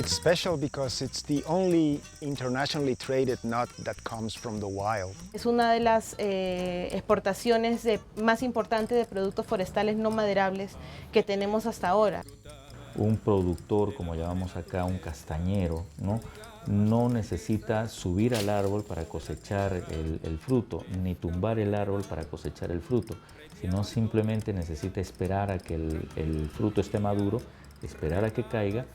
It's special because it's the only internationally traded nut that comes from the wild. Es una de las exportaciones más importantes de productos forestales no maderables que tenemos hasta ahora. Un productor, como llamamos acá, un castañero, no necesita subir al árbol para cosechar el fruto, ni tumbar el árbol para cosechar el fruto, sino simplemente necesita esperar a que el fruto esté maduro, esperar a que caiga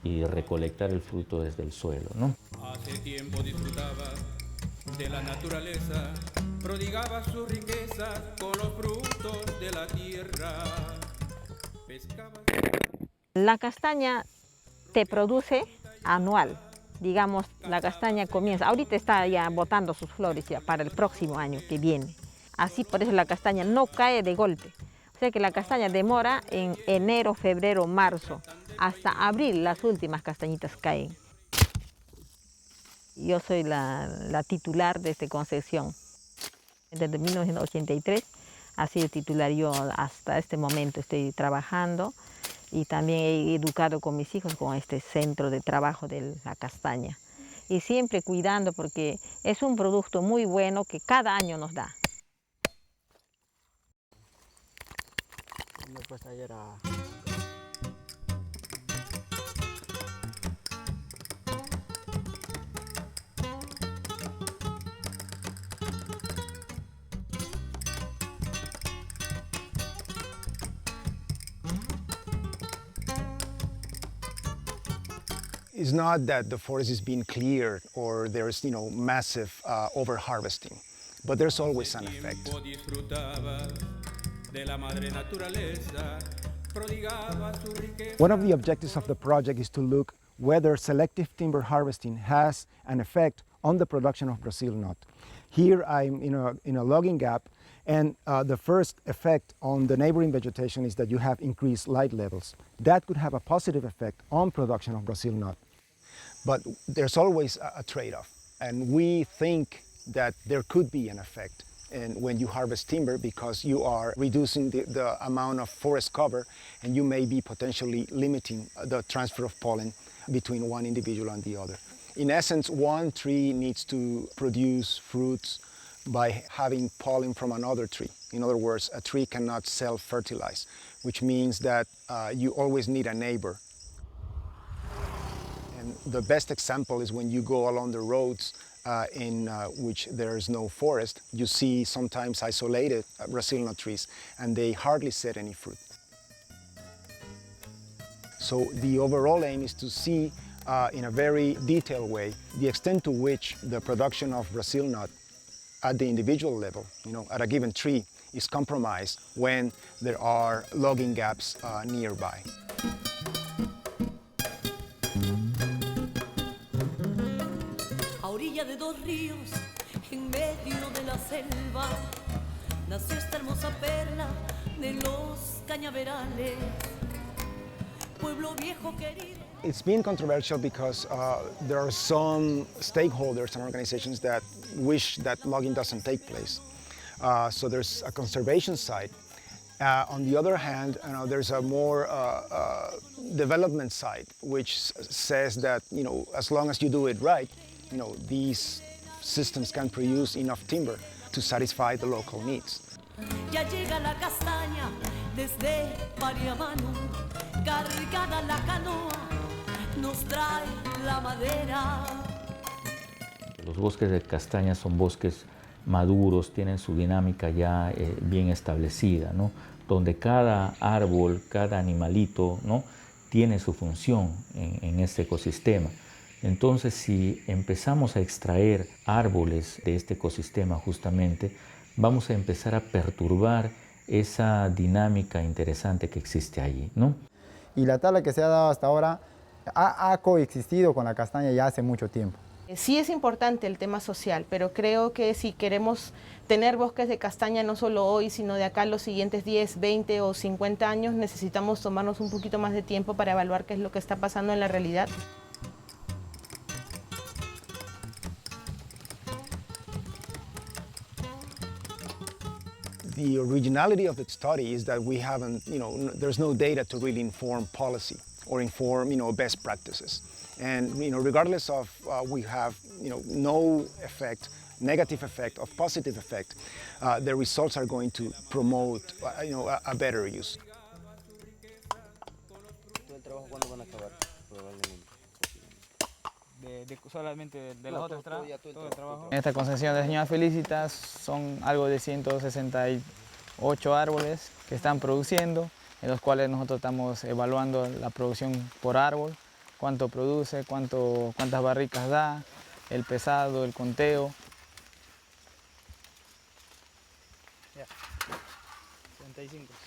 y recolectar el fruto desde el suelo, ¿no? Hace tiempo disfrutaba de la naturaleza, prodigaba sus riquezas con los frutos de la tierra. Pescaba... La castaña te produce anual. Digamos, la castaña comienza, ahorita está ya botando sus flores ya para el próximo año que viene. Así por eso la castaña no cae de golpe. O sea que la castaña demora en enero, febrero, marzo. Hasta abril las últimas castañitas caen. Yo soy la titular de esta concesión. Desde 1983 ha sido titular yo hasta este momento. Estoy trabajando y también he educado con mis hijos con este centro de trabajo de la castaña. Y siempre cuidando porque es un producto muy bueno que cada año nos da. It's not that the forest is being cleared or there's, massive over-harvesting, but there's always an effect. One of the objectives of the project is to look whether selective timber harvesting has an effect on the production of Brazil nut. Here I'm in a logging gap, and the first effect on the neighboring vegetation is that you have increased light levels. That could have a positive effect on production of Brazil nut. But there's always a trade-off, and we think that there could be an effect when you harvest timber because you are reducing the amount of forest cover, and you may be potentially limiting the transfer of pollen between one individual and the other. In essence, one tree needs to produce fruits by having pollen from another tree. In other words, a tree cannot self-fertilize, which means that you always need a neighbor. And the best example is when you go along the roads in which there is no forest, you see sometimes isolated Brazil nut trees, and they hardly set any fruit. So the overall aim is to see in a very detailed way the extent to which the production of Brazil nut at the individual level, at a given tree, is compromised when there are logging gaps nearby. A orilla de dos ríos, en medio de la selva, nació esta hermosa perla de los cañaverales, pueblo viejo querido. It's been controversial because there are some stakeholders and organizations that wish that logging doesn't take place. So there's a conservation side. On the other hand, there's a more development side, which says that as long as you do it right, these systems can produce enough timber to satisfy the local needs. Ya llega la castaña desde Pariamano, cargada la canoa, nos trae la madera. Los bosques de castaña son bosques maduros, tienen su dinámica ya bien establecida, donde cada árbol, cada animalito, tiene su función en este ecosistema. Entonces, si empezamos a extraer árboles de este ecosistema justamente, vamos a empezar a perturbar esa dinámica interesante que existe allí, Y la tala que se ha dado hasta ahora ha coexistido con la castaña ya hace mucho tiempo. Sí es importante el tema social, pero creo que si queremos tener bosques de castaña no solo hoy, sino de acá a los siguientes 10, 20 o 50 años, necesitamos tomarnos un poquito más de tiempo para evaluar qué es lo que está pasando en la realidad. The originality of the study is that we haven't, there's no data to really inform policy or inform, best practices. And, regardless of we have, no effect, negative effect or positive effect, the results are going to promote, a better use. Solamente de las otras todo el trabajo. Esta concesión de Señora Felicitas son algo de 168 árboles que están produciendo, en los cuales nosotros estamos evaluando la producción por árbol, cuánto produce, cuántas barricas da, el pesado, el conteo.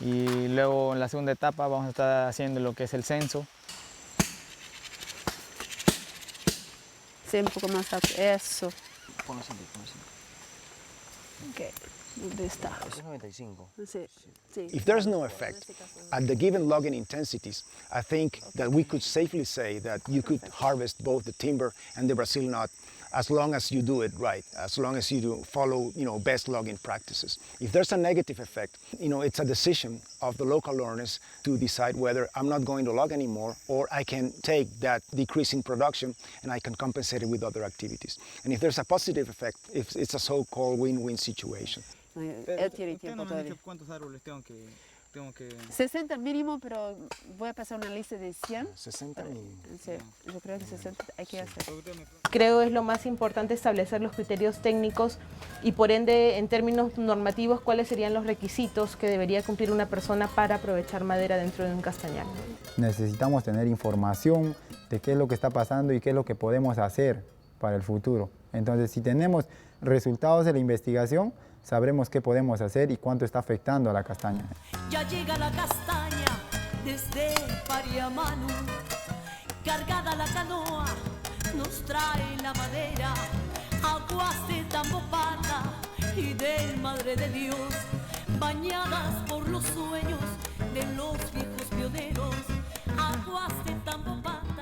Y luego en la segunda etapa vamos a estar haciendo lo que es el censo. Sí, un poco más alto. Eso. Ok. ¿Dónde está? Eso es 95. Sí, sí. If there's no effect at the given logging intensities, I think that we could safely say that you could harvest both the timber and the Brazil nut as long as you do it right, as long as you do follow, best logging practices. If there's a negative effect, it's a decision of the local owners to decide whether I'm not going to log anymore or I can take that decrease in production and I can compensate it with other activities. And if there's a positive effect, it's a so-called win-win situation. Él tiene tiempo todavía. ¿Cuántos árboles tengo que...? 60 mínimo, pero voy a pasar una lista de 100. 60 mínimo. Sí, yo creo que 60 hay que hacer. Creo es lo más importante establecer los criterios técnicos y por ende en términos normativos cuáles serían los requisitos que debería cumplir una persona para aprovechar madera dentro de un castañar. Necesitamos tener información de qué es lo que está pasando y qué es lo que podemos hacer para el futuro. Entonces, si tenemos resultados de la investigación, sabremos qué podemos hacer y cuánto está afectando a la castaña. Ya llega la castaña desde Pariamanu, cargada la canoa, nos trae la madera, aguas de Tambopata y del Madre de Dios, bañadas por los sueños de los viejos pioneros, aguas de Tambopata.